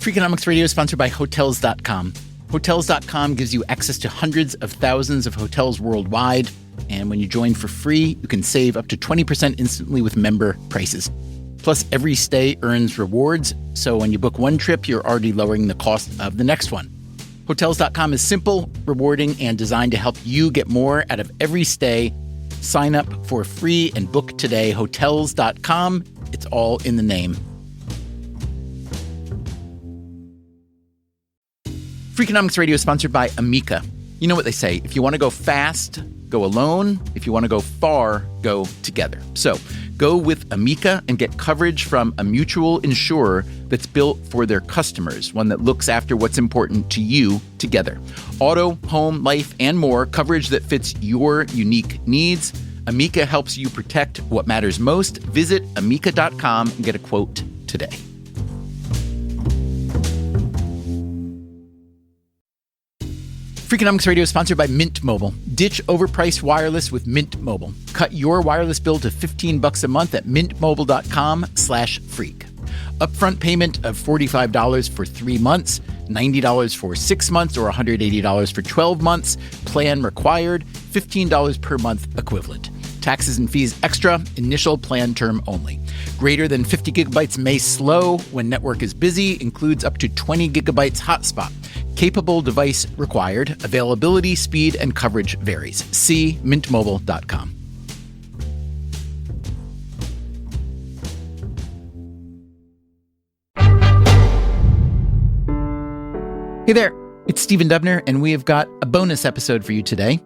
Freakonomics Radio is sponsored by Hotels.com. Hotels.com gives you access to hundreds of thousands of hotels worldwide. And when you join for free, you can save up to 20% instantly with member prices. Plus, every stay earns rewards. So when you book one trip, you're already lowering the cost of the next one. Hotels.com is simple, rewarding, and designed to help you get more out of every stay. Sign up for free and book today. Hotels.com. It's all in the name. Freakonomics Radio is sponsored by Amica. You know what they say, if you want to go fast, go alone. If you want to go far, go together. So go with Amica and get coverage from a mutual insurer that's built for their customers, one that looks after what's important to you together. Auto, home, life, and more, coverage that fits your unique needs. Amica helps you protect what matters most. Visit amica.com and get a quote today. Freakonomics Radio is sponsored by Mint Mobile. Ditch overpriced wireless with Mint Mobile. Cut your wireless bill to $15 a month at mintmobile.com/freak. Upfront payment of $45 for 3 months, $90 for 6 months, or $180 for 12 months. Plan required, $15 per month equivalent. Taxes and fees extra, initial plan term only. Greater than 50 gigabytes may slow when network is busy, includes up to 20 gigabytes hotspot. Capable device required. Availability, speed, and coverage varies. See mintmobile.com. Hey there, it's Stephen Dubner, and we have got a bonus episode for you today.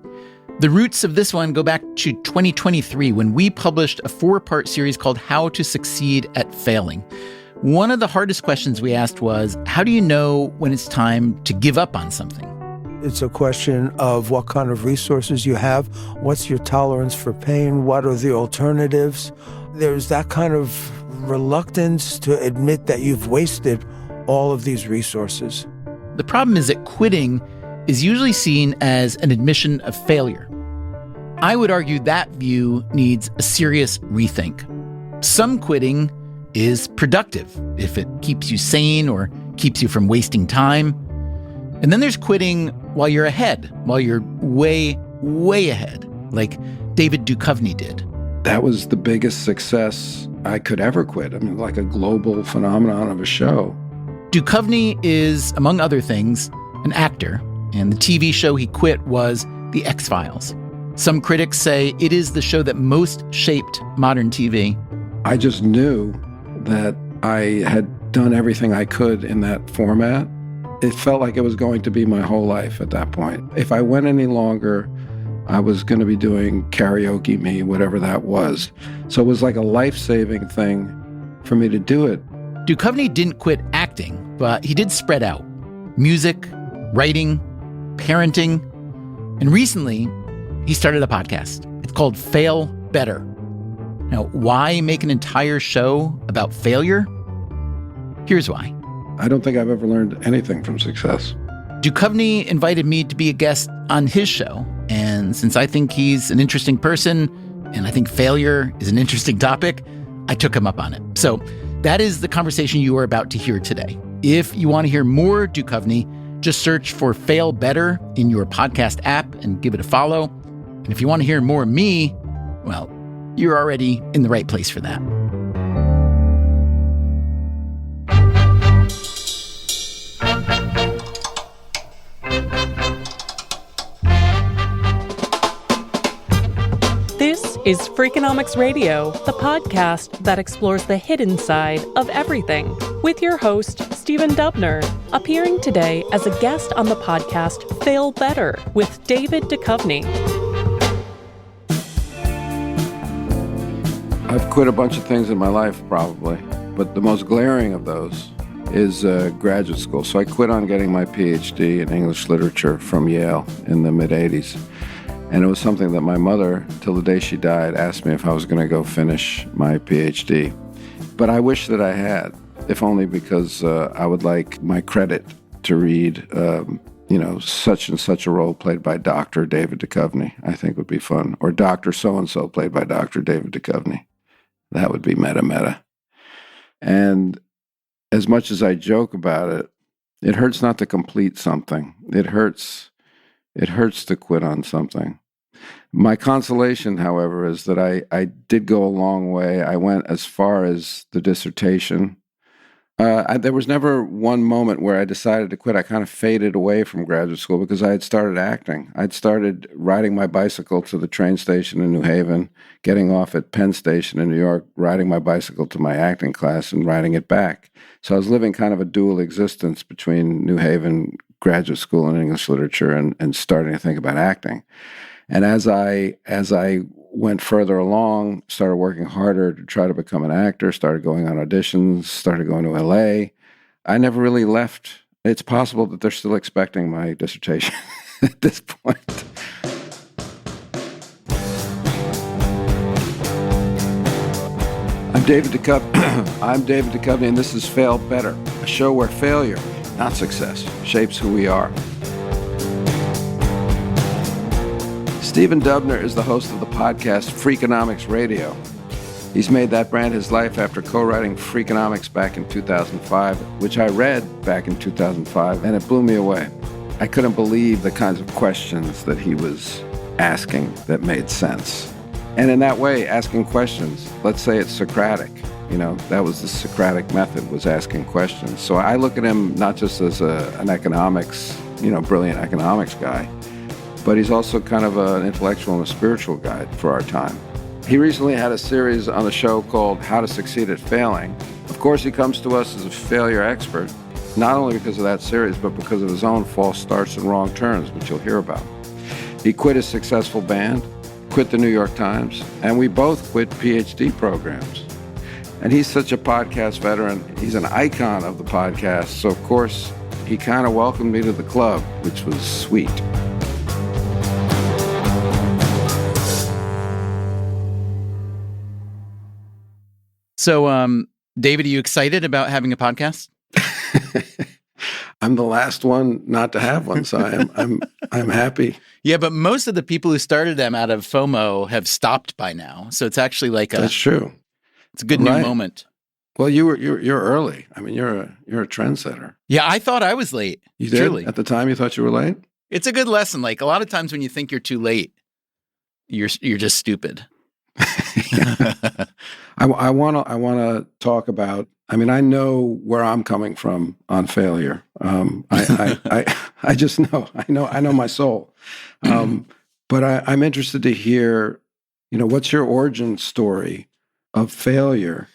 The roots of this one go back to 2023 when we published a 4-part series called How to Succeed at Failing. One of the hardest questions we asked was, how do you know when it's time to give up on something? It's a question of what kind of resources you have, what's your tolerance for pain, what are the alternatives. There's that kind of reluctance to admit that you've wasted all of these resources. The problem is that quitting is usually seen as an admission of failure. I would argue that view needs a serious rethink. Some quitting is productive if it keeps you sane or keeps you from wasting time. And then there's quitting while you're ahead, while you're way, way ahead, like David Duchovny did. That was the biggest success I could ever quit. I mean, like a global phenomenon of a show. Duchovny is, among other things, an actor, and the TV show he quit was The X-Files. Some critics say it is the show that most shaped modern TV. I just knew that I had done everything I could in that format. It felt like it was going to be my whole life at that point. If I went any longer, I was going to be doing Karaoke Me, whatever that was. So it was like a life-saving thing for me to do it. Duchovny didn't quit acting, but he did spread out. Music, writing, parenting, and recently, he started a podcast. It's called Fail Better. Now, why make an entire show about failure? Here's why. I don't think I've ever learned anything from success. Duchovny invited me to be a guest on his show, and since I think he's an interesting person, and I think failure is an interesting topic, I took him up on it. So that is the conversation you are about to hear today. If you want to hear more Duchovny, just search for Fail Better in your podcast app and give it a follow. And if you want to hear more of me, well, you're already in the right place for that. This is Freakonomics Radio, the podcast that explores the hidden side of everything, with your host, Stephen Dubner, appearing today as a guest on the podcast Fail Better with David Duchovny. I've quit a bunch of things in my life, probably, but the most glaring of those is graduate school. So I quit on getting my PhD in English literature from Yale in the mid-'80s. And it was something that my mother, till the day she died, asked me if I was going to go finish my PhD. But I wish that I had, if only because I would like my credit to read, such and such a role played by Dr. David Duchovny. I think would be fun. Or Dr. So-and-so played by Dr. David Duchovny. That would be meta. And as much as I joke about it, It hurts not to complete something. It hurts to quit on something. My consolation, however, is that I did go a long way. I went as far as the dissertation. There was never one moment where I decided to quit. I kind of faded away from graduate school because I had started acting. I'd started riding my bicycle to the train station in New Haven, getting off at Penn Station in New York, riding my bicycle to my acting class and riding it back. So I was living kind of a dual existence between New Haven graduate school in English literature and starting to think about acting. And as I went further along, started working harder to try to become an actor, started going on auditions, started going to LA, I never really left. It's possible that they're still expecting my dissertation at this point. I'm David Duchovny, and this is Fail Better, a show where failure, not success, shapes who we are. Stephen Dubner is the host of the podcast Freakonomics Radio. He's made that brand his life after co-writing Freakonomics back in 2005, which I read back in 2005, and it blew me away. I couldn't believe the kinds of questions that he was asking that made sense. And in that way, asking questions, let's say it's Socratic. That was the Socratic method, was asking questions. So I look at him not just as an economics, brilliant economics guy, but he's also kind of an intellectual and a spiritual guide for our time. He recently had a series on the show called How to Succeed at Failing. Of course, he comes to us as a failure expert, not only because of that series, but because of his own false starts and wrong turns, which you'll hear about. He quit his successful band, quit the New York Times, and we both quit PhD programs. And he's such a podcast veteran. He's an icon of the podcast. So, of course, he kind of welcomed me to the club, which was sweet. So, David, are you excited about having a podcast? I'm the last one not to have one, so I'm happy. Yeah, but most of the people who started them out of FOMO have stopped by now. So it's actually that's true. It's a good new moment. Well, you're early. I mean, you're a trendsetter. Yeah, I thought I was late. You did? Truly. At the time, you thought you were late? It's a good lesson. Like a lot of times when you think you're too late, you're just stupid. I want to talk about. I mean, I know where I'm coming from on failure. I just know. I know my soul. But I'm interested to hear. What's your origin story of failure?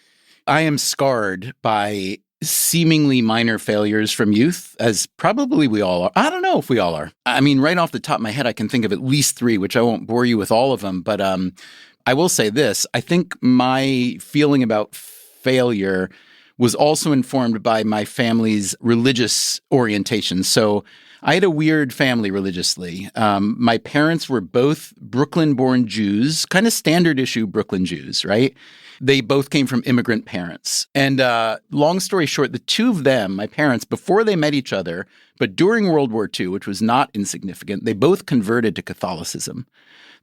I am scarred by seemingly minor failures from youth, as probably we all are. I don't know if we all are. I mean, right off the top of my head, I can think of at least 3, which I won't bore you with all of them. But I will say this. I think my feeling about failure was also informed by my family's religious orientation. So I had a weird family religiously. My parents were both Brooklyn-born Jews, kind of standard issue Brooklyn Jews, right? They both came from immigrant parents. And long story short, the two of them, my parents, before they met each other, but during World War II, which was not insignificant, they both converted to Catholicism.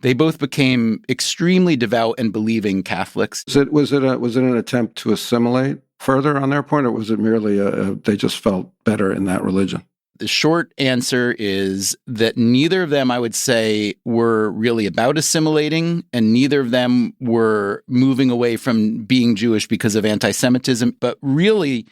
They both became extremely devout and believing Catholics. Was it an attempt to assimilate further on their point, or was it merely they just felt better in that religion? The short answer is that neither of them, I would say, were really about assimilating, and neither of them were moving away from being Jewish because of anti-Semitism, but really,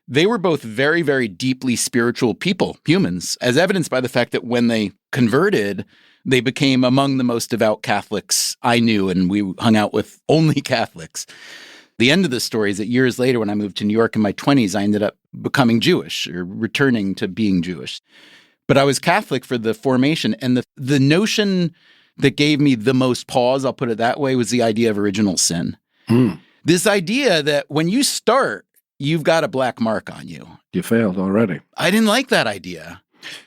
they were both very, very deeply spiritual people, humans, as evidenced by the fact that when they converted, they became among the most devout Catholics I knew, and we hung out with only Catholics. The end of the story is that years later, when I moved to New York in my 20s, I ended up becoming Jewish or returning to being Jewish. But I was Catholic for the formation. And the notion that gave me the most pause, I'll put it that way, was the idea of original sin. This idea that when you start, you've got a black mark on you. You failed already. I didn't like that idea.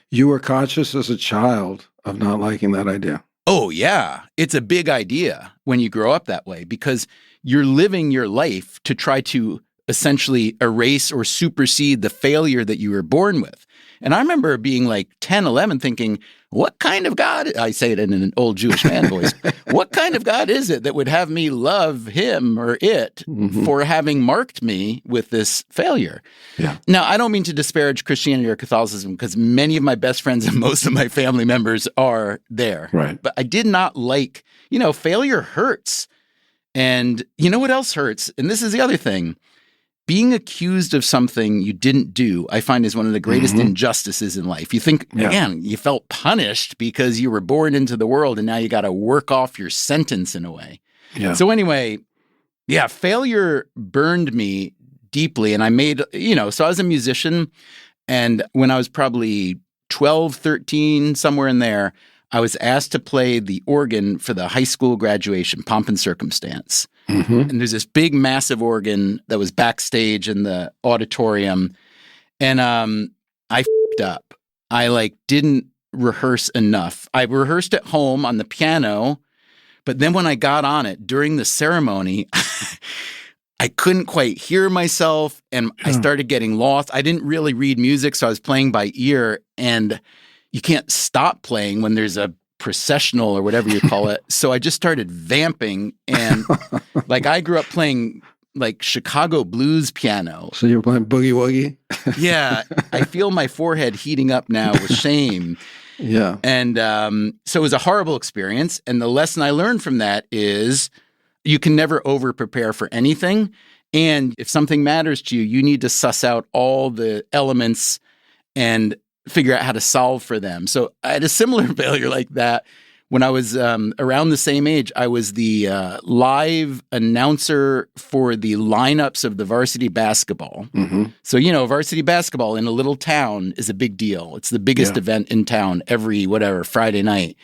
You were conscious as a child of not liking that idea. Oh, yeah. It's a big idea when you grow up that way because you're living your life to try to essentially erase or supersede the failure that you were born with. And I remember being like 10, 11 thinking, what kind of God, I say it in an old Jewish man voice, what kind of God is it that would have me love him or it for having marked me with this failure? Yeah. Now, I don't mean to disparage Christianity or Catholicism because many of my best friends and most of my family members are there. Right. But I did not like, failure hurts. And you know what else hurts? And this is the other thing. Being accused of something you didn't do, I find, is one of the greatest injustices in life. You think, man, you felt punished because you were born into the world and now you got to work off your sentence in a way. Yeah. So anyway, failure burned me deeply. And I made, so I was a musician. And when I was probably 12, 13, somewhere in there, I was asked to play the organ for the high school graduation, Pomp and Circumstance. And there's this big, massive organ that was backstage in the auditorium. And I f***ed up. I didn't rehearse enough. I rehearsed at home on the piano, but then when I got on it during the ceremony, I couldn't quite hear myself and I started getting lost. I didn't really read music, so I was playing by ear, and you can't stop playing when there's a processional or whatever you call it. So I just started vamping, and I grew up playing Chicago blues piano. So you were playing boogie woogie? Yeah. I feel my forehead heating up now with shame. Yeah. And so it was a horrible experience. And the lesson I learned from that is you can never over-prepare for anything. And if something matters to you, you need to suss out all the elements and figure out how to solve for them. So I had a similar failure like that. When I was around the same age, I was the live announcer for the lineups of the varsity basketball. So, varsity basketball in a little town is a big deal. It's the biggest event in town every, Friday night.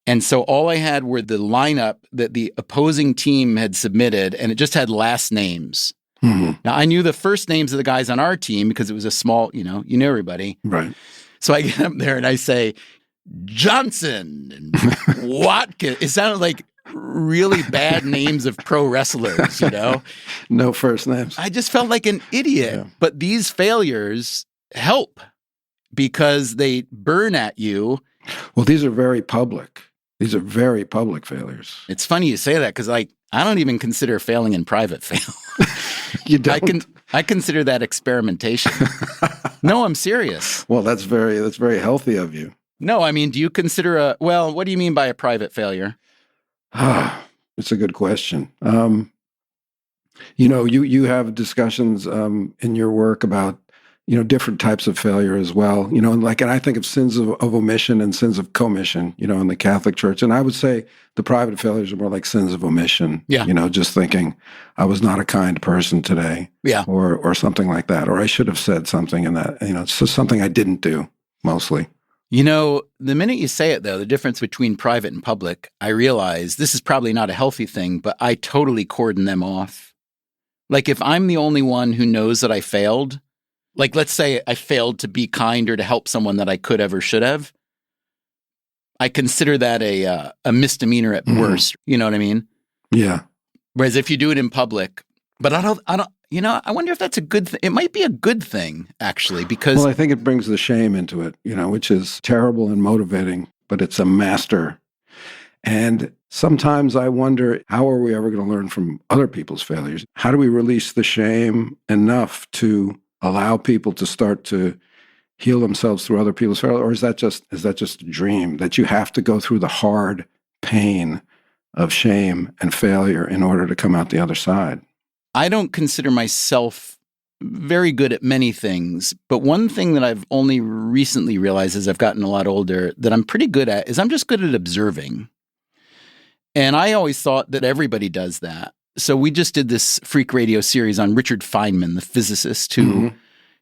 And so all I had were the lineup that the opposing team had submitted, and it just had last names. Now, I knew the first names of the guys on our team because it was a small, you knew everybody. Right. So I get up there and I say, Johnson and Watkins. It sounded like really bad names of pro wrestlers, No first names. I just felt like an idiot. Yeah. But these failures help because they burn at you. Well, these are very public. These are very public failures. It's funny you say that because, I don't even consider failing in private fail. You don't? I consider that experimentation. No, I'm serious. Well, that's very healthy of you. No, I mean, do you consider what do you mean by a private failure? It's a good question. You have discussions in your work about, different types of failure as well. And I think of sins of omission and sins of commission, in the Catholic Church. And I would say the private failures are more like sins of omission. Yeah. Just thinking I was not a kind person today. Yeah. Or something like that. Or I should have said something in that, it's just something I didn't do mostly. The minute you say it, though, the difference between private and public, I realize this is probably not a healthy thing, but I totally cordon them off. If I'm the only one who knows that I failed, let's say I failed to be kind or to help someone that I could have or should have, I consider that a misdemeanor at worst. You know what I mean? Yeah. Whereas if you do it in public, but I don't, I wonder if that's a good thing. It might be a good thing, actually, because... Well, I think it brings the shame into it, which is terrible and motivating, but it's a master. And sometimes I wonder, how are we ever going to learn from other people's failures? How do we release the shame enough to allow people to start to heal themselves through other people's failure? Or is that just a dream that you have to go through the hard pain of shame and failure in order to come out the other side? I don't consider myself very good at many things, but one thing that I've only recently realized as I've gotten a lot older that I'm pretty good at is I'm just good at observing. And I always thought that everybody does that. So we just did this Freak Radio series on Richard Feynman, the physicist, who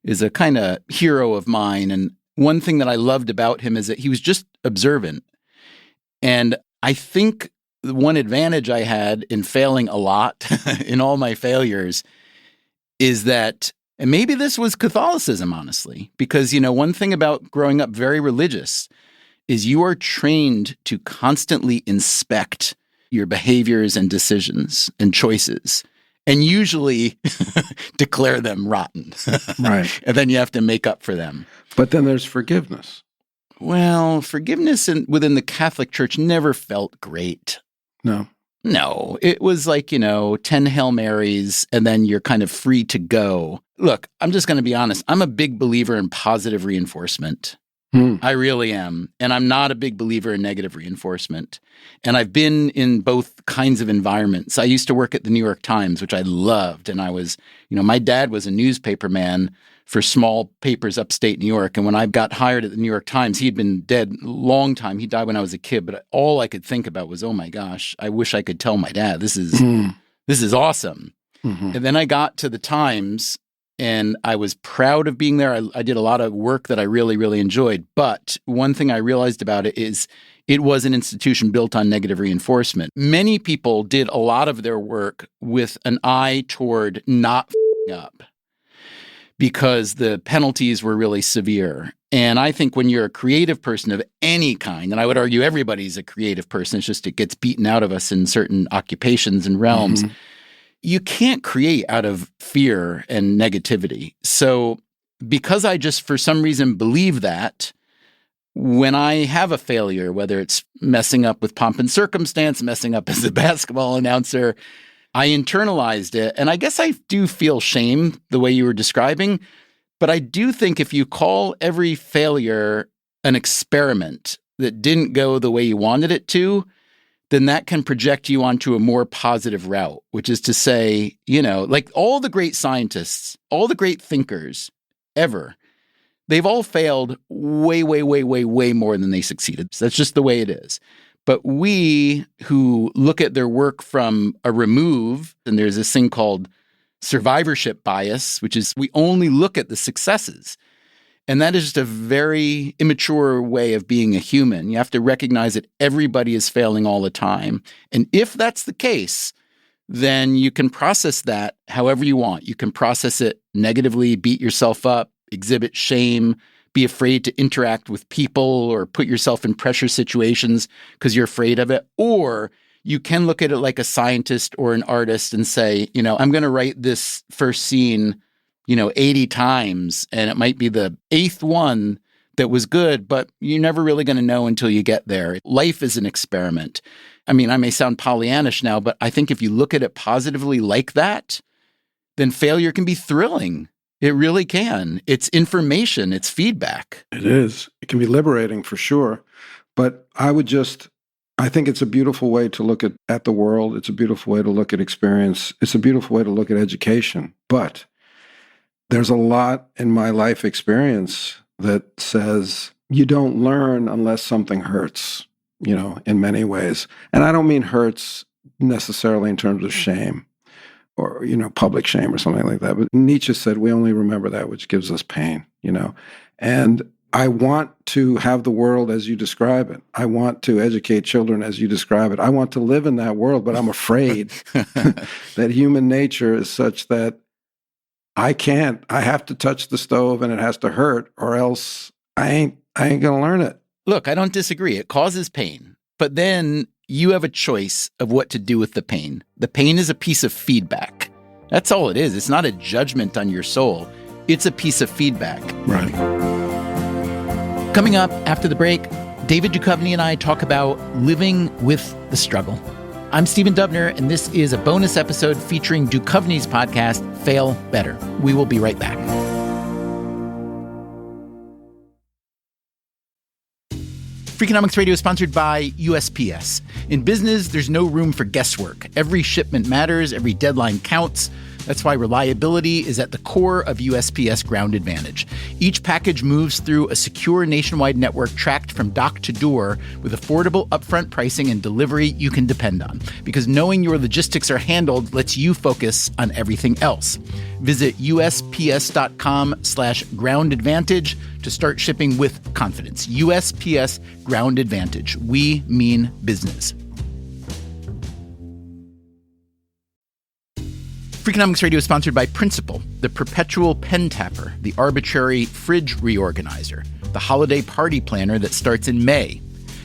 is a kind of hero of mine. And one thing that I loved about him is that he was just observant. And I think the one advantage I had in failing a lot in all my failures is that, and maybe this was Catholicism, honestly, because, one thing about growing up very religious is you are trained to constantly inspect your behaviors and decisions and choices, and usually declare them rotten. Right. And then you have to make up for them. But then there's forgiveness. Well, forgiveness within the Catholic Church never felt great. No, it was like, 10 Hail Marys, and then you're kind of free to go. Look, I'm just going to be honest. I'm a big believer in positive reinforcement. I really am. And I'm not a big believer in negative reinforcement. And I've been in both kinds of environments. I used to work at the New York Times, which I loved. And I was, my dad was a newspaper man for small papers upstate New York. And when I got hired at the New York Times, he had been dead a long time. He died when I was a kid. But all I could think about was, oh my gosh, I wish I could tell my dad, this is awesome. Mm-hmm. And then I got to the Times, and I was proud of being there. I did a lot of work that I really, really enjoyed. But one thing I realized about it is it was an institution built on negative reinforcement. Many people did a lot of their work with an eye toward not f***ing up, because the penalties were really severe. And I think when you're a creative person of any kind, and I would argue everybody's a creative person, it's just it gets beaten out of us in certain occupations and realms, you can't create out of fear and negativity. So because I just for some reason believe that, when I have a failure, whether it's messing up with pomp and circumstance, messing up as a basketball announcer, I internalized it. And I guess I do feel shame the way you were describing, but I do think if you call every failure an experiment that didn't go the way you wanted it to, then that can project you onto a more positive route, which is to say, like all the great scientists, all the great thinkers ever, they've all failed way, way, way, way, way more than they succeeded. So that's just the way it is. But we who look at their work from a remove, and there's this thing called survivorship bias, which is we only look at the successes. And that is just a very immature way of being a human. You have to recognize that everybody is failing all the time. And if that's the case, then you can process that however you want. You can process it negatively, beat yourself up, exhibit shame, be afraid to interact with people or put yourself in pressure situations because you're afraid of it. Or you can look at it like a scientist or an artist and say, I'm going to write this first scene 80 times, and it might be the 8th one that was good, but you're never really going to know until you get there. Life is an experiment. I mean, I may sound Pollyannish now, but I think if you look at it positively like that, then failure can be thrilling. It really can. It's information. It's feedback. It is. It can be liberating for sure. But I think it's a beautiful way to look at the world. It's a beautiful way to look at experience. It's a beautiful way to look at education. But there's a lot in my life experience that says you don't learn unless something hurts, in many ways. And I don't mean hurts necessarily in terms of shame or, public shame or something like that. But Nietzsche said, we only remember that which gives us pain, And I want to have the world as you describe it. I want to educate children as you describe it. I want to live in that world, but I'm afraid that human nature is such that I can't. I have to touch the stove and it has to hurt, or else I ain't going to learn it. Look, I don't disagree. It causes pain. But then you have a choice of what to do with the pain. The pain is a piece of feedback. That's all it is. It's not a judgment on your soul. It's a piece of feedback. Right. Coming up after the break, David Duchovny and I talk about living with the struggle. I'm Stephen Dubner, and this is a bonus episode featuring Duchovny's podcast, Fail Better. We will be right back. Freakonomics Radio is sponsored by USPS. In business, there's no room for guesswork. Every shipment matters, every deadline counts. That's why reliability is at the core of USPS Ground Advantage. Each package moves through a secure nationwide network tracked from dock to door with affordable upfront pricing and delivery you can depend on. Because knowing your logistics are handled lets you focus on everything else. Visit USPS.com/Ground Advantage to start shipping with confidence. USPS Ground Advantage. We mean business. Freakonomics Radio is sponsored by Principal, the perpetual pen tapper, the arbitrary fridge reorganizer, the holiday party planner that starts in May.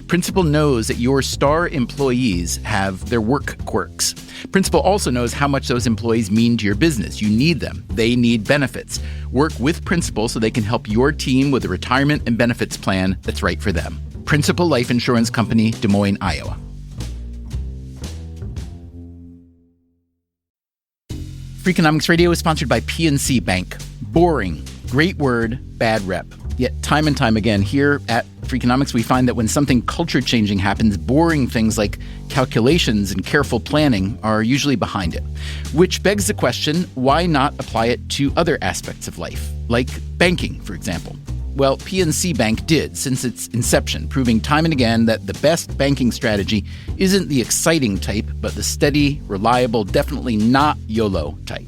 Principal knows that your star employees have their work quirks. Principal also knows how much those employees mean to your business. You need them. They need benefits. Work with Principal so they can help your team with a retirement and benefits plan that's right for them. Principal Life Insurance Company, Des Moines, Iowa. Freakonomics Radio is sponsored by PNC Bank. Boring, great word, bad rep. Yet time and time again here at Freakonomics, we find that when something culture-changing happens, boring things like calculations and careful planning are usually behind it. Which begs the question, why not apply it to other aspects of life, like banking, for example? Well, PNC Bank did since its inception, proving time and again that the best banking strategy isn't the exciting type, but the steady, reliable, definitely not YOLO type.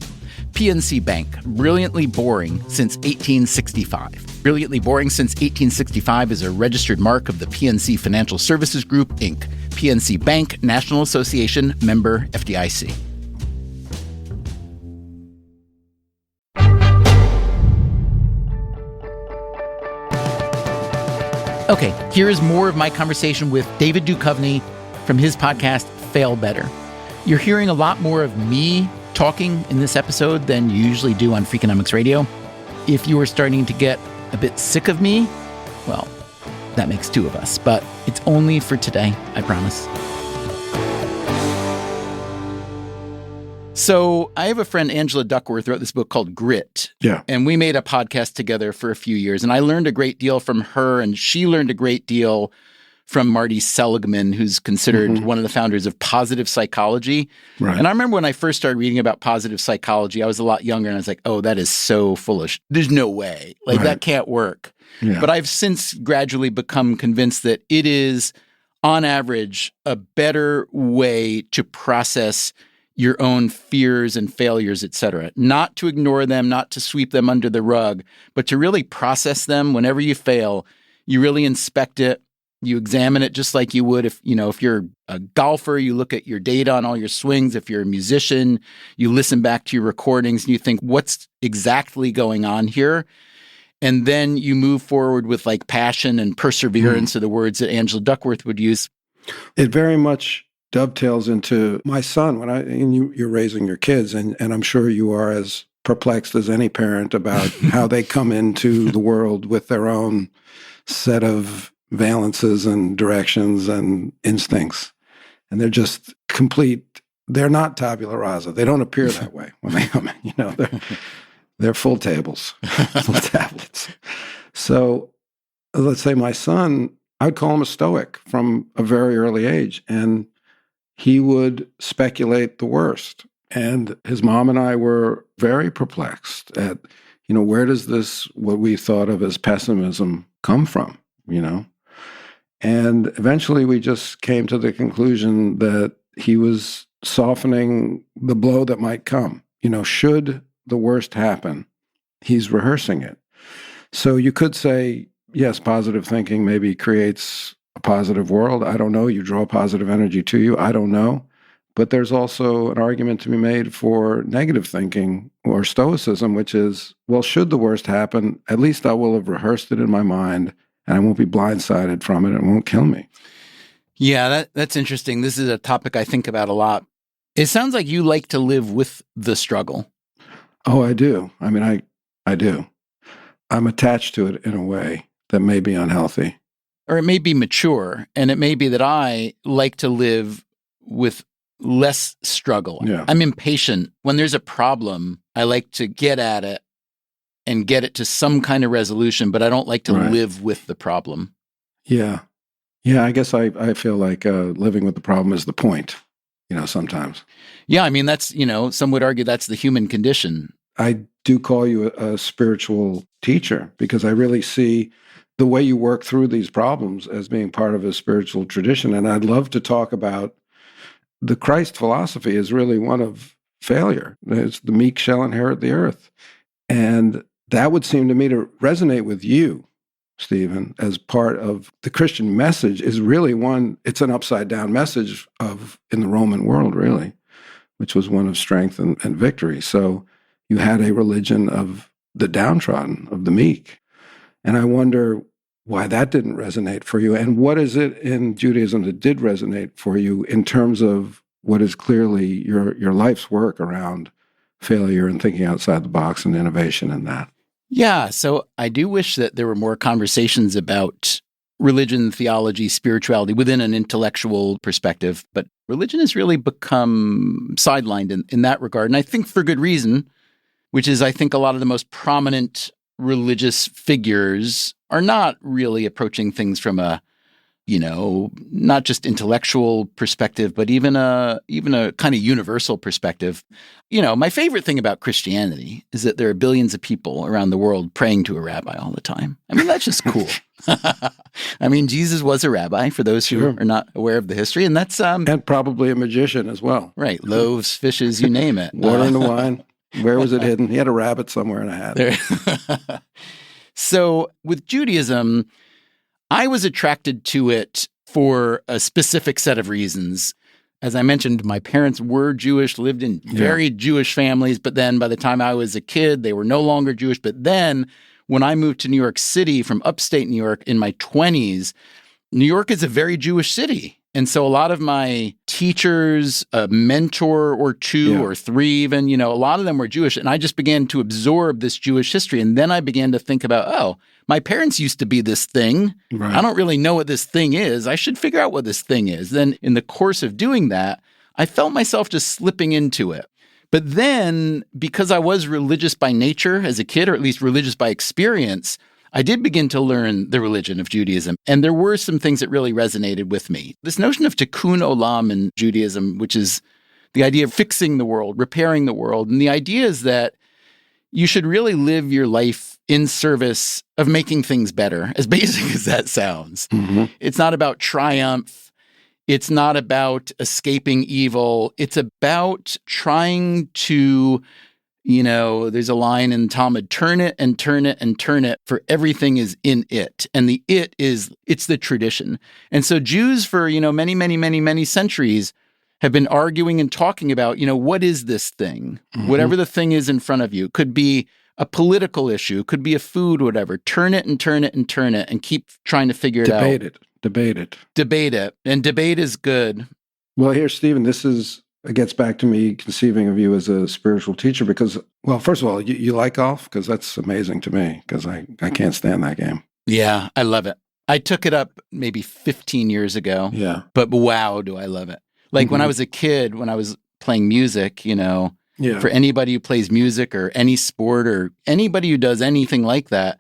PNC Bank, brilliantly boring since 1865. Brilliantly boring since 1865 is a registered mark of the PNC Financial Services Group, Inc. PNC Bank, National Association, member FDIC. Okay, here is more of my conversation with David Duchovny from his podcast, Fail Better. You're hearing a lot more of me talking in this episode than you usually do on Freakonomics Radio. If you are starting to get a bit sick of me, well, that makes two of us, but it's only for today, I promise. So I have a friend, Angela Duckworth, wrote this book called Grit. Yeah. And we made a podcast together for a few years, and I learned a great deal from her, and she learned a great deal from Marty Seligman, who's considered one of the founders of positive psychology. Right. And I remember when I first started reading about positive psychology, I was a lot younger and I was like, oh, that is so foolish. There's no way. Like, that can't work. Yeah. But I've since gradually become convinced that it is, on average, a better way to process your own fears and failures, et cetera. Not to ignore them, not to sweep them under the rug, but to really process them. Whenever you fail, you really inspect it. You examine it just like you would if you're a golfer, you look at your data on all your swings. If you're a musician, you listen back to your recordings and you think, what's exactly going on here? And then you move forward with like passion and perseverance are the words that Angela Duckworth would use. It very much dovetails into my son. You're raising your kids, and I'm sure you are as perplexed as any parent about how they come into the world with their own set of valences and directions and instincts. And they're just complete. They're not tabula rasa. They don't appear that way when they come in. They're full tables, full tablets. So let's say my son, I'd call him a stoic from a very early age. And he would speculate the worst. And his mom and I were very perplexed at, where does this, what we thought of as pessimism, come from, And eventually we just came to the conclusion that he was softening the blow that might come. Should the worst happen, he's rehearsing it. So you could say, yes, positive thinking maybe creates a positive world. I don't know. You draw positive energy to you. I don't know. But there's also an argument to be made for negative thinking or stoicism, which is, well, should the worst happen, at least I will have rehearsed it in my mind and I won't be blindsided from it. It won't kill me. Yeah, that's interesting. This is a topic I think about a lot. It sounds like you like to live with the struggle. Oh, I do. I mean, I do. I'm attached to it in a way that may be unhealthy. Or it may be mature, and it may be that I like to live with less struggle. Yeah. I'm impatient. When there's a problem, I like to get at it and get it to some kind of resolution, but I don't like to live with the problem. Yeah. Yeah, I guess I feel like living with the problem is the point, sometimes. Yeah, I mean, that's, some would argue that's the human condition. I do call you a spiritual teacher because I really see the way you work through these problems as being part of a spiritual tradition. And I'd love to talk about the Christ philosophy is really one of failure. It's the meek shall inherit the earth. And that would seem to me to resonate with you, Stephen, as part of the Christian message is really it's an upside down message in the Roman world, really, which was one of strength and victory. So you had a religion of the downtrodden, of the meek. And I wonder, why that didn't resonate for you. And what is it in Judaism that did resonate for you in terms of what is clearly your life's work around failure and thinking outside the box and innovation and that? Yeah, so I do wish that there were more conversations about religion, theology, spirituality within an intellectual perspective. But religion has really become sidelined in that regard. And I think for good reason, which is I think a lot of the most prominent religious figures are not really approaching things from a, not just intellectual perspective, but even a kind of universal perspective. My favorite thing about Christianity is that there are billions of people around the world praying to a rabbi all the time. I mean, that's just cool. I mean, Jesus was a rabbi, for those who are not aware of the history, and that's and probably a magician as well. Right, loaves, fishes, you name it. Water in the wine. Where was it hidden? He had a rabbit somewhere in a hat. So with Judaism, I was attracted to it for a specific set of reasons. As I mentioned, my parents were Jewish, lived in very Jewish families, but then by the time I was a kid, they were no longer Jewish. But then when I moved to New York City from upstate New York in my 20s, New York is a very Jewish city. And so a lot of my teachers, a mentor or two or three even, a lot of them were Jewish. And I just began to absorb this Jewish history. And then I began to think about, my parents used to be this thing. Right. I don't really know what this thing is. I should figure out what this thing is. Then in the course of doing that, I felt myself just slipping into it. But then because I was religious by nature as a kid, or at least religious by experience, I did begin to learn the religion of Judaism, and there were some things that really resonated with me. This notion of tikkun olam in Judaism, which is the idea of fixing the world, repairing the world, and the idea is that you should really live your life in service of making things better, as basic as that sounds. Mm-hmm. It's not about triumph. It's not about escaping evil. It's about trying to there's a line in Talmud, turn it and turn it and turn it, for everything is in it. And the it's the tradition. And so Jews for, many, many, many, many centuries have been arguing and talking about, what is this thing? Mm-hmm. Whatever the thing is in front of you. Could be a political issue, could be a food, whatever. Turn it and turn it and turn it and keep trying to figure it out. Debate it. And debate is good. Well, here, Stephen, it gets back to me conceiving of you as a spiritual teacher because, well, first of all, you like golf? Because that's amazing to me because I can't stand that game. Yeah, I love it. I took it up maybe 15 years ago. Yeah. But wow, do I love it. Like when I was a kid, when I was playing music, for anybody who plays music or any sport or anybody who does anything like that,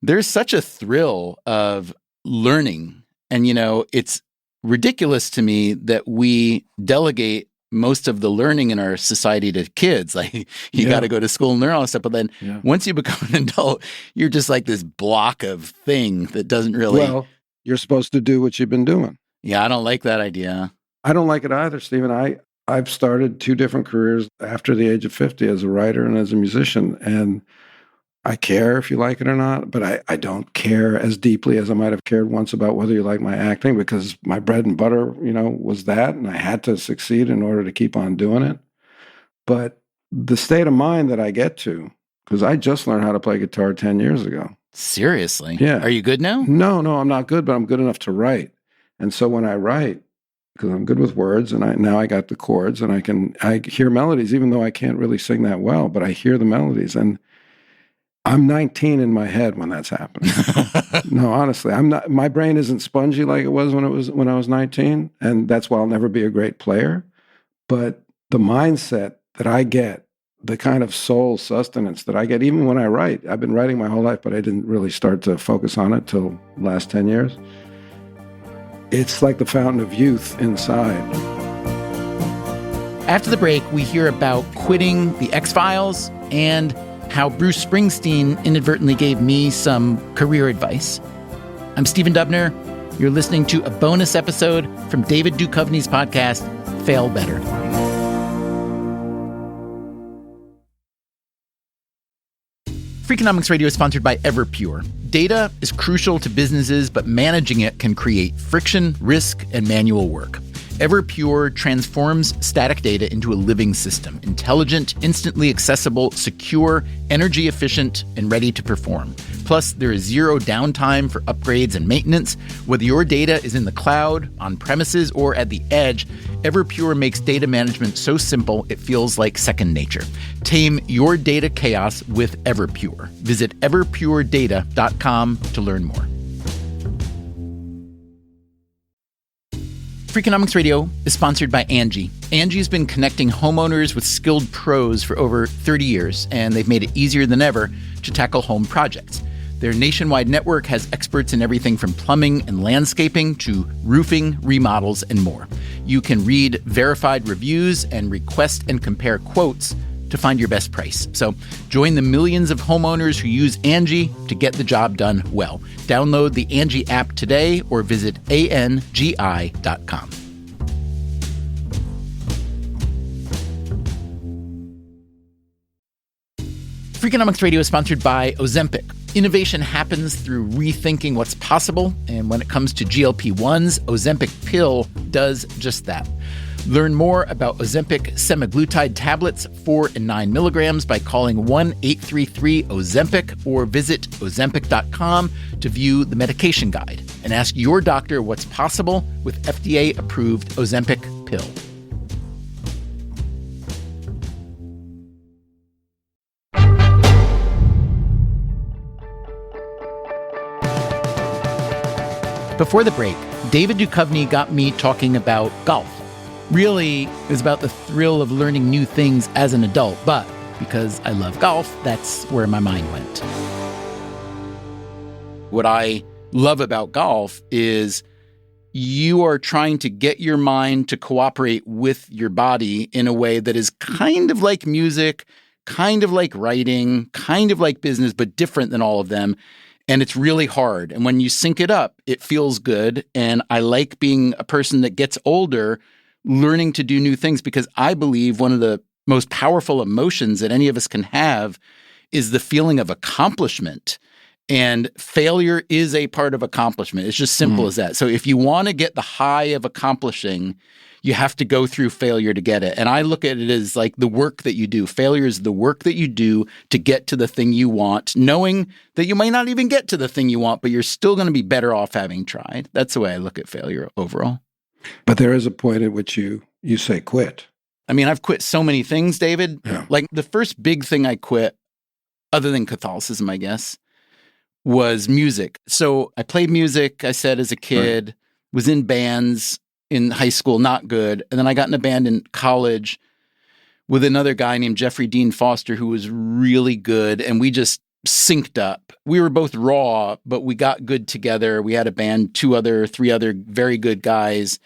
there's such a thrill of learning. And, it's ridiculous to me that we delegate most of the learning in our society to kids. Like you got to go to school and learn all this stuff. But then once you become an adult, you're just like this block of thing that doesn't really. Well, you're supposed to do what you've been doing. Yeah, I don't like that idea. I don't like it either, Stephen. I've started 2 different careers after the age of 50 as a writer and as a musician. And I care if you like it or not, but I don't care as deeply as I might have cared once about whether you like my acting because my bread and butter, was that, and I had to succeed in order to keep on doing it. But the state of mind that I get to, because I just learned how to play guitar 10 years ago. Seriously? Yeah. Are you good now? No, I'm not good, but I'm good enough to write. And so when I write, because I'm good with words, and now I got the chords, and I hear melodies, even though I can't really sing that well, but I hear the melodies, and I'm 19 in my head when that's happening. No, honestly, I'm not. My brain isn't spongy like it was when I was 19, and that's why I'll never be a great player. But the mindset that I get, the kind of soul sustenance that I get, even when I write, I've been writing my whole life, but I didn't really start to focus on it till the last 10 years. It's like the fountain of youth inside. After the break, we hear about quitting the X-Files and how Bruce Springsteen inadvertently gave me some career advice. I'm Stephen Dubner. You're listening to a bonus episode from David Duchovny's podcast, Fail Better. Freakonomics Radio is sponsored by Everpure. Data is crucial to businesses, but managing it can create friction, risk, and manual work. Everpure transforms static data into a living system, intelligent, instantly accessible, secure, energy efficient, and ready to perform. Plus, there is zero downtime for upgrades and maintenance. Whether your data is in the cloud, on premises, or at the edge, Everpure makes data management so simple it feels like second nature. Tame your data chaos with Everpure. Visit everpuredata.com to learn more. Freakonomics Radio is sponsored by Angie. Angie's been connecting homeowners with skilled pros for over 30 years, and they've made it easier than ever to tackle home projects. Their nationwide network has experts in everything from plumbing and landscaping to roofing, remodels, and more. You can read verified reviews and request and compare quotes to find your best price. So join the millions of homeowners who use Angie to get the job done well. Download the Angie app today or visit angi.com. Freakonomics Radio is sponsored by Ozempic. Innovation happens through rethinking what's possible, and when it comes to GLP-1s, Ozempic pill does just that. Learn more about Ozempic semaglutide tablets, 4 and 9 milligrams, by calling 1-833-OZEMPIC or visit Ozempic.com to view the medication guide and ask your doctor what's possible with FDA-approved Ozempic pill. Before the break, David Duchovny got me talking about golf. Really, it was about the thrill of learning new things as an adult, but because I love golf, that's where my mind went. What I love about golf is you are trying to get your mind to cooperate with your body in a way that is kind of like music, kind of like writing, kind of like business, but different than all of them. And it's really hard. And when you sync it up, it feels good. And I like being a person that gets older, learning to do new things, because I believe one of the most powerful emotions that any of us can have is the feeling of accomplishment. And failure is a part of accomplishment. It's just simple as that. So if you want to get the high of accomplishing, you have to go through failure to get it. And I look at it as like the work that you do. Failure is the work that you do to get to the thing you want, knowing that you might not even get to the thing you want, but you're still going to be better off having tried. That's the way I look at failure overall. But there is a point at which you say quit. I mean, I've quit so many things, David. Yeah. Like the first big thing I quit, other than Catholicism, I guess, was music. So I played music, I said, as a kid, was in bands in high school, not good. And then I got in a band in college with another guy named Jeffrey Dean Foster, who was really good. And we just synced up. We were both raw, but we got good together. We had a band, 3 other very good guys.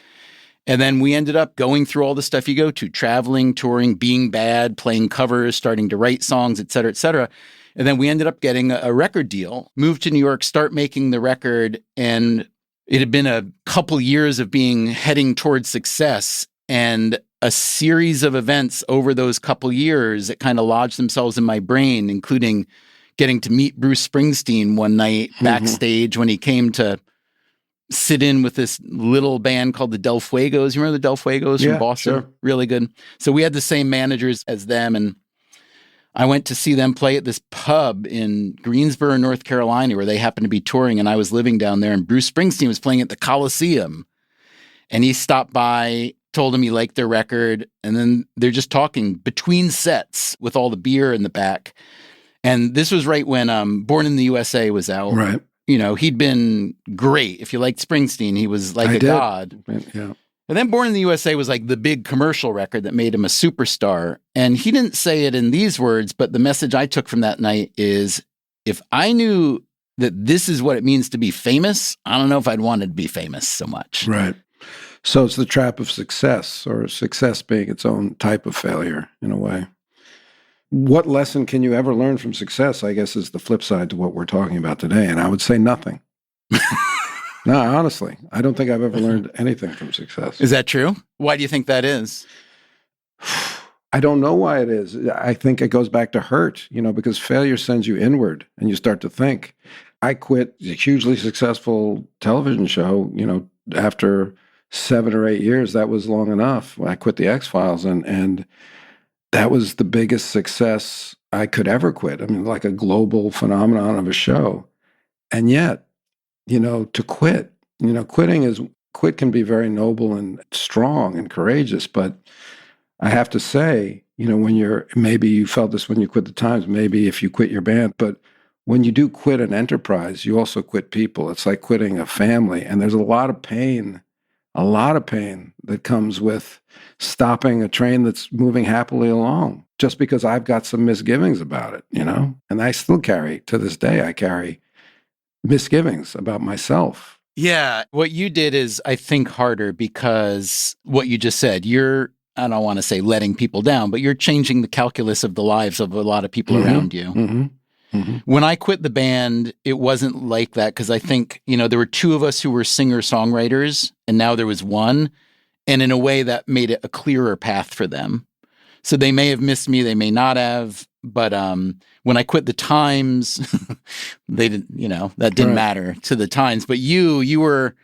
And then we ended up going through all the stuff you go to, traveling, touring, being bad, playing covers, starting to write songs, et cetera, et cetera. And then we ended up getting a record deal, moved to New York, start making the record. And it had been a couple years of heading towards success, and a series of events over those couple years that kind of lodged themselves in my brain, including getting to meet Bruce Springsteen one night backstage when he came to sit in with this little band called the Del Fuegos. You remember the Del Fuegos from Boston? Sure. Really good. So we had the same managers as them, and I went to see them play at this pub in Greensboro, North Carolina, where they happened to be touring, and I was living down there, and Bruce Springsteen was playing at the Coliseum. And he stopped by, told him he liked their record, and then they're just talking between sets with all the beer in the back. And this was right when Born in the USA was out. Right. You know, he'd been great. If you liked Springsteen, he was like god. Yeah. And then Born in the USA was like the big commercial record that made him a superstar. And he didn't say it in these words, but the message I took from that night is, if I knew that this is what it means to be famous, I don't know if I'd wanted to be famous so much. Right. So it's the trap of success, or success being its own type of failure in a way. What lesson can you ever learn from success, I guess, is the flip side to what we're talking about today. And I would say nothing. No, honestly, I don't think I've ever learned anything from success. Is that true? Why do you think that is? I don't know why it is. I think it goes back to hurt, because failure sends you inward and you start to think. I quit a hugely successful television show, after 7 or 8 years, that was long enough. I quit the X-Files, and that was the biggest success I could ever quit. I mean, like a global phenomenon of a show. And yet, to quit, quit can be very noble and strong and courageous. But I have to say, maybe you felt this when you quit the Times, maybe if you quit your band, but when you do quit an enterprise, you also quit people. It's like quitting a family. And there's a lot of pain that comes with stopping a train that's moving happily along, just because I've got some misgivings about it, And I still to this day, I carry misgivings about myself. Yeah. What you did is, I think, harder because what you just said, I don't want to say letting people down, but you're changing the calculus of the lives of a lot of people around you. Mm-hmm. Mm-hmm. When I quit the band, it wasn't like that because I think, there were two of us who were singer-songwriters, and now there was one. And in a way that made it a clearer path for them. So they may have missed me, they may not have. But when I quit the Times, they didn't, that didn't matter to the Times. But you were,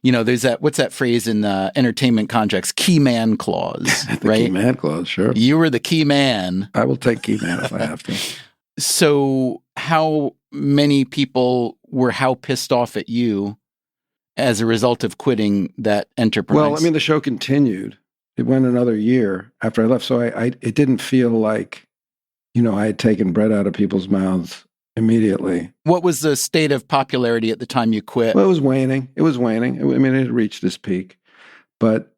there's what's that phrase in entertainment contracts? Key man clause, right? Key man clause, sure. You were the key man. I will take key man if I have to. So how many people were how pissed off at you as a result of quitting that enterprise? Well, I mean, the show continued. It went another year after I left. So it didn't feel like, I had taken bread out of people's mouths immediately. What was the state of popularity at the time you quit? Well, it was waning. I mean, it had reached its peak, but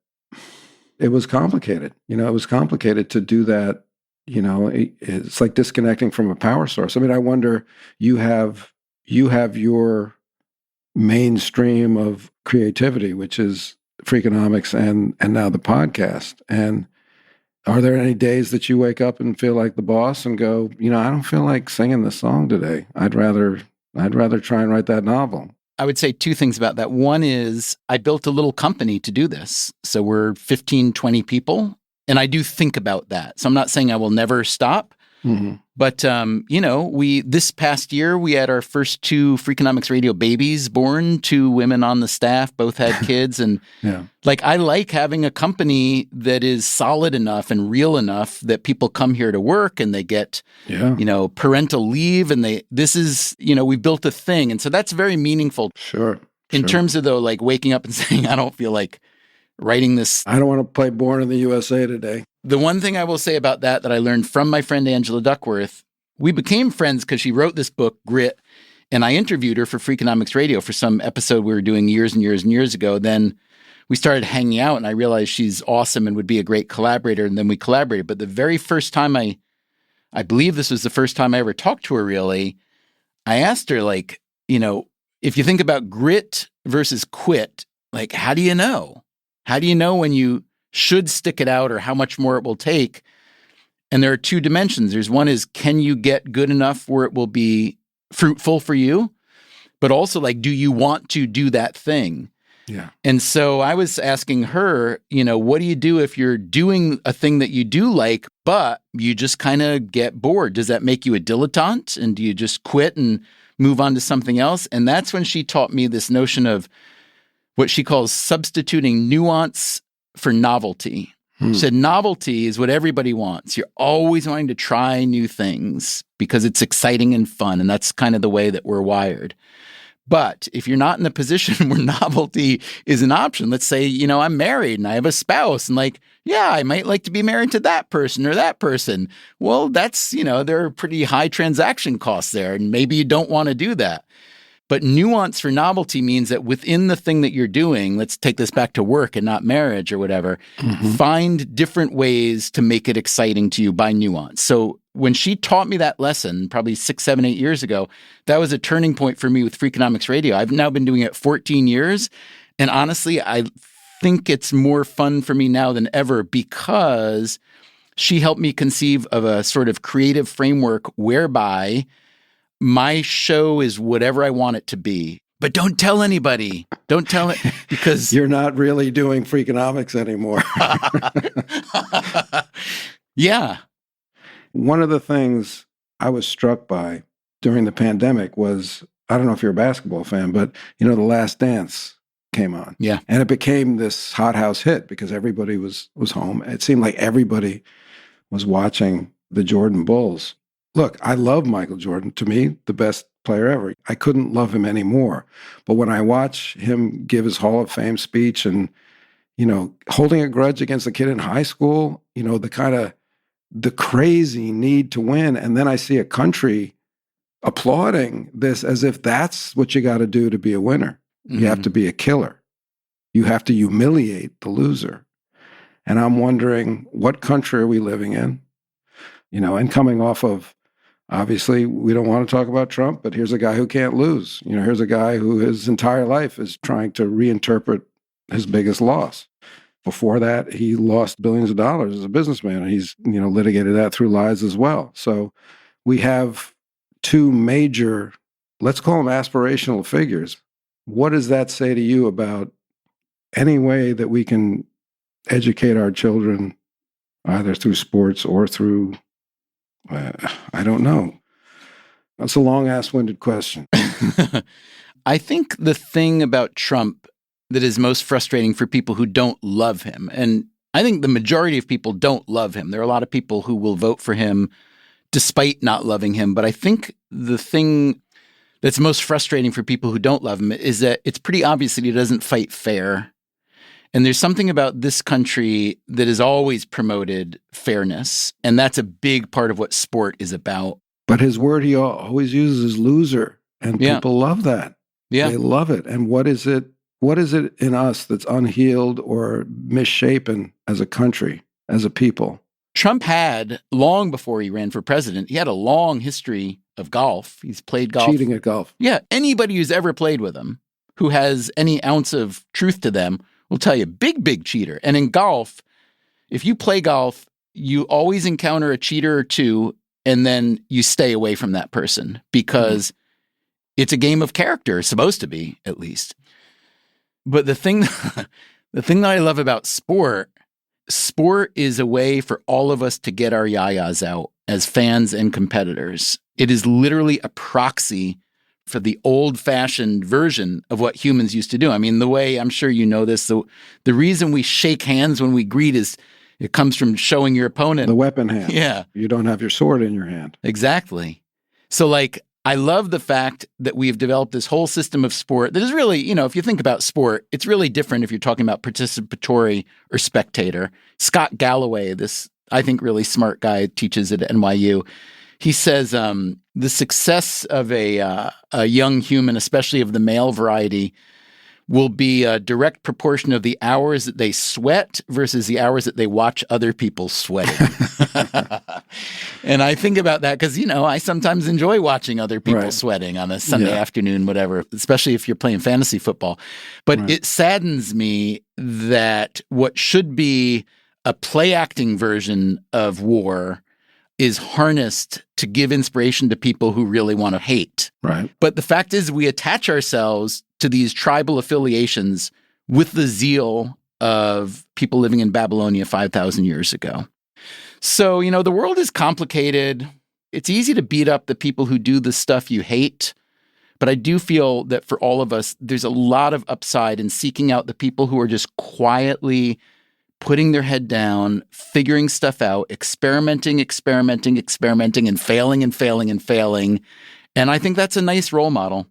it was complicated. It was complicated to do that. It's like disconnecting from a power source. I mean, I wonder, you have your mainstream of creativity, which is Freakonomics and now the podcast. And are there any days that you wake up and feel like the boss and go, I don't feel like singing this song today. I'd rather try and write that novel. I would say two things about that. One is I built a little company to do this. So we're 15, 20 people. And I do think about that. So I'm not saying I will never stop. Mm-hmm. But, this past year, we had our first 2 Freakonomics Radio babies born, 2 women on the staff, both had kids. And yeah. I like having a company that is solid enough and real enough that people come here to work and they get, parental leave. And we built a thing. And so that's very meaningful. Sure. In terms of waking up and saying, I don't feel like writing this. I don't want to play Born in the USA today. The one thing I will say about that I learned from my friend Angela Duckworth, we became friends because she wrote this book, Grit, and I interviewed her for Freakonomics Radio for some episode we were doing years and years and years ago. Then we started hanging out, and I realized she's awesome and would be a great collaborator, and then we collaborated. But the very first time I believe this was the first time I ever talked to her, really, I asked her, if you think about grit versus quit, how do you know? How do you know when you should stick it out or how much more it will take? And there are 2 dimensions. There's one is, can you get good enough where it will be fruitful for you? But also, do you want to do that thing? Yeah. And so I was asking her, what do you do if you're doing a thing that you do like, but you just kind of get bored? Does that make you a dilettante? And do you just quit and move on to something else? And that's when she taught me this notion of what she calls substituting nuance for novelty. She said novelty is what everybody wants. You're always wanting to try new things because it's exciting and fun, and that's kind of the way that we're wired. But if you're not in a position where novelty is an option, let's say, I'm married and I have a spouse, and I might like to be married to that person or that person. Well, that's, there are pretty high transaction costs there, and maybe you don't want to do that. But nuance for novelty means that within the thing that you're doing, let's take this back to work and not marriage or whatever, find different ways to make it exciting to you by nuance. So when she taught me that lesson, probably 6, 7, 8 years ago, that was a turning point for me with Freakonomics Radio. I've now been doing it 14 years. And honestly, I think it's more fun for me now than ever because she helped me conceive of a sort of creative framework whereby my show is whatever I want it to be. But don't tell anybody. Don't tell it because you're not really doing Freakonomics anymore. Yeah. One of the things I was struck by during the pandemic was, I don't know if you're a basketball fan, but The Last Dance came on. Yeah. And it became this hothouse hit because everybody was home. It seemed like everybody was watching the Jordan Bulls. Look, I love Michael Jordan. To me, the best player ever. I couldn't love him anymore. But when I watch him give his Hall of Fame speech and, holding a grudge against a kid in high school, the crazy need to win. And then I see a country applauding this as if that's what you got to do to be a winner. Mm-hmm. You have to be a killer. You have to humiliate the loser. And I'm wondering, what country are we living in? And coming off of, obviously, we don't want to talk about Trump, but here's a guy who can't lose. Here's a guy who his entire life is trying to reinterpret his biggest loss. Before that, he lost billions of dollars as a businessman, and he's, litigated that through lies as well. So we have two major, let's call them aspirational figures. What does that say to you about any way that we can educate our children, either through sports or through, I don't know. That's a long ass-winded question. I think the thing about Trump that is most frustrating for people who don't love him, and I think the majority of people don't love him. There are a lot of people who will vote for him despite not loving him. But I think the thing that's most frustrating for people who don't love him is that it's pretty obvious that he doesn't fight fair. And there's something about this country that has always promoted fairness. And that's a big part of what sport is about. But his word he always uses is loser. And people love that. Yeah. They love it. And what is it in us that's unhealed or misshapen as a country, as a people? Trump had, long before he ran for president, he had a long history of golf. He's played golf. Cheating at golf. Yeah. Anybody who's ever played with him, who has any ounce of truth to them, will tell you, big cheater. And in golf, if you play golf, you always encounter a cheater or two, and then you stay away from that person because it's a game of character, it's supposed to be, at least. But the thing that I love about sport is a way for all of us to get our yayas out as fans and competitors. It is literally a proxy for the old-fashioned version of what humans used to do. I mean, the way, I'm sure you know this, the reason we shake hands when we greet is it comes from showing your opponent. The weapon hand. Yeah. You don't have your sword in your hand. Exactly. So, I love the fact that we have developed this whole system of sport that is really, if you think about sport, it's really different if you're talking about participatory or spectator. Scott Galloway, this, I think, really smart guy, teaches at NYU. He says the success of a young human, especially of the male variety, will be a direct proportion of the hours that they sweat versus the hours that they watch other people sweating. And I think about that because, I sometimes enjoy watching other people sweating on a Sunday afternoon, whatever, especially if you're playing fantasy football. But it saddens me that what should be a play acting version of war is harnessed to give inspiration to people who really want to hate. Right. But the fact is we attach ourselves to these tribal affiliations with the zeal of people living in Babylonia 5,000 years ago. So, the world is complicated. It's easy to beat up the people who do the stuff you hate. But I do feel that for all of us, there's a lot of upside in seeking out the people who are just quietly putting their head down, figuring stuff out, experimenting, and failing. And I think that's a nice role model.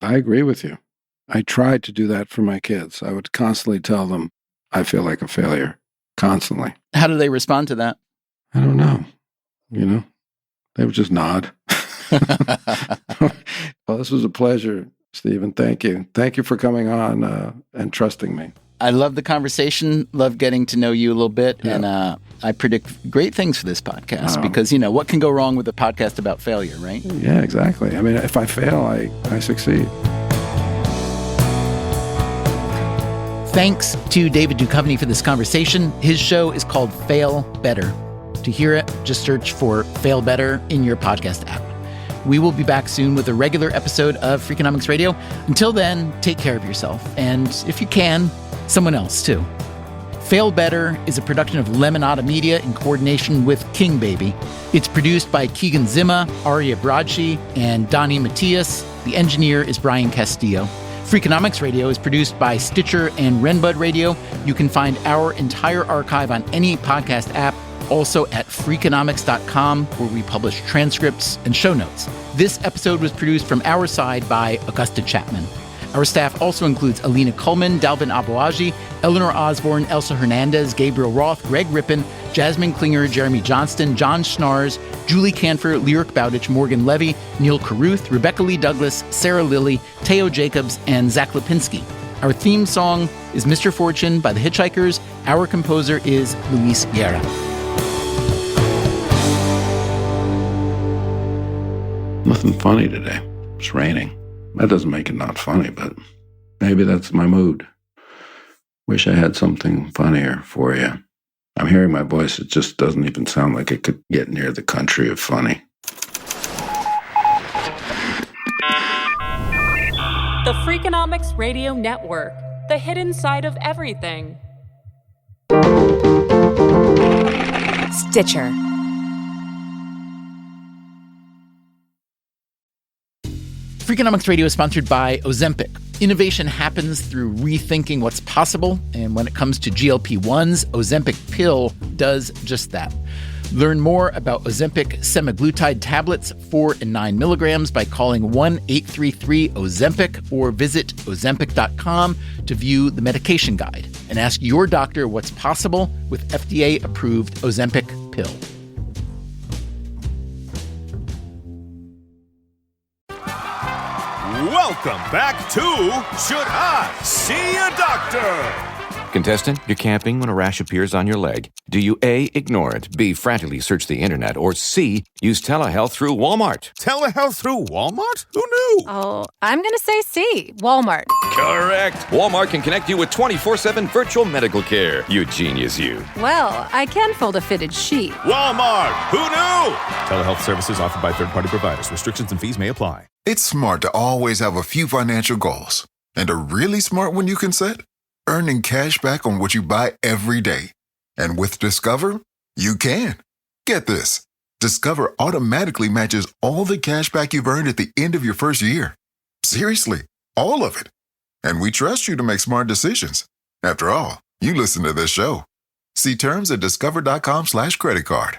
I agree with you. I tried to do that for my kids. I would constantly tell them, I feel like a failure, constantly. How do they respond to that? I don't know. They would just nod. Well, this was a pleasure, Stephen. Thank you. Thank you for coming on and trusting me. I love the conversation, love getting to know you a little bit, and I predict great things for this podcast because, what can go wrong with a podcast about failure, right? Yeah, exactly. I mean, if I fail, I succeed. Thanks to David Duchovny for this conversation. His show is called Fail Better. To hear it, just search for Fail Better in your podcast app. We will be back soon with a regular episode of Freakonomics Radio. Until then, take care of yourself. And if you can, someone else too. Fail Better is a production of Lemonada Media in coordination with King Baby. It's produced by Keegan Zima, Aria Bradshi, and Donnie Matias. The engineer is Brian Castillo. Freakonomics Radio is produced by Stitcher and Renbud Radio. You can find our entire archive on any podcast app, also at Freakonomics.com, where we publish transcripts and show notes. This episode was produced from our side by Augusta Chapman. Our staff also includes Alina Kuhlman, Dalvin Abuaji, Eleanor Osborne, Elsa Hernandez, Gabriel Roth, Greg Rippin, Jasmine Klinger, Jeremy Johnston, John Schnars, Julie Canfer, Lyric Bowditch, Morgan Levy, Neil Carruth, Rebecca Lee Douglas, Sarah Lilly, Teo Jacobs, and Zach Lipinski. Our theme song is Mr. Fortune by the Hitchhikers. Our composer is Luis Guerra. Nothing funny today. It's raining. That doesn't make it not funny, but maybe that's my mood. Wish I had something funnier for you. I'm hearing my voice. It just doesn't even sound like it could get near the country of funny. The Freakonomics Radio Network, the hidden side of everything. Stitcher. Freakonomics Radio is sponsored by Ozempic. Innovation happens through rethinking what's possible, and when it comes to GLP-1s, Ozempic pill does just that. Learn more about Ozempic semaglutide tablets, 4 and 9 milligrams, by calling 1-833-OZEMPIC or visit Ozempic.com to view the medication guide and ask your doctor what's possible with FDA-approved Ozempic pill. Welcome back to Should I See a Doctor? Contestant, you're camping when a rash appears on your leg. Do you A, ignore it, B, frantically search the internet, or C, use telehealth through Walmart? Telehealth through Walmart? Who knew? Oh, I'm going to say C, Walmart. Correct. Walmart can connect you with 24/7 virtual medical care. You genius, you. Well, I can fold a fitted sheet. Walmart. Who knew? Telehealth services offered by third-party providers. Restrictions and fees may apply. It's smart to always have a few financial goals. And a really smart one you can set? Earning cash back on what you buy every day. And with Discover, you can. Get this. Discover automatically matches all the cash back you've earned at the end of your first year. Seriously, all of it. And we trust you to make smart decisions. After all, you listen to this show. See terms at discover.com/creditcard.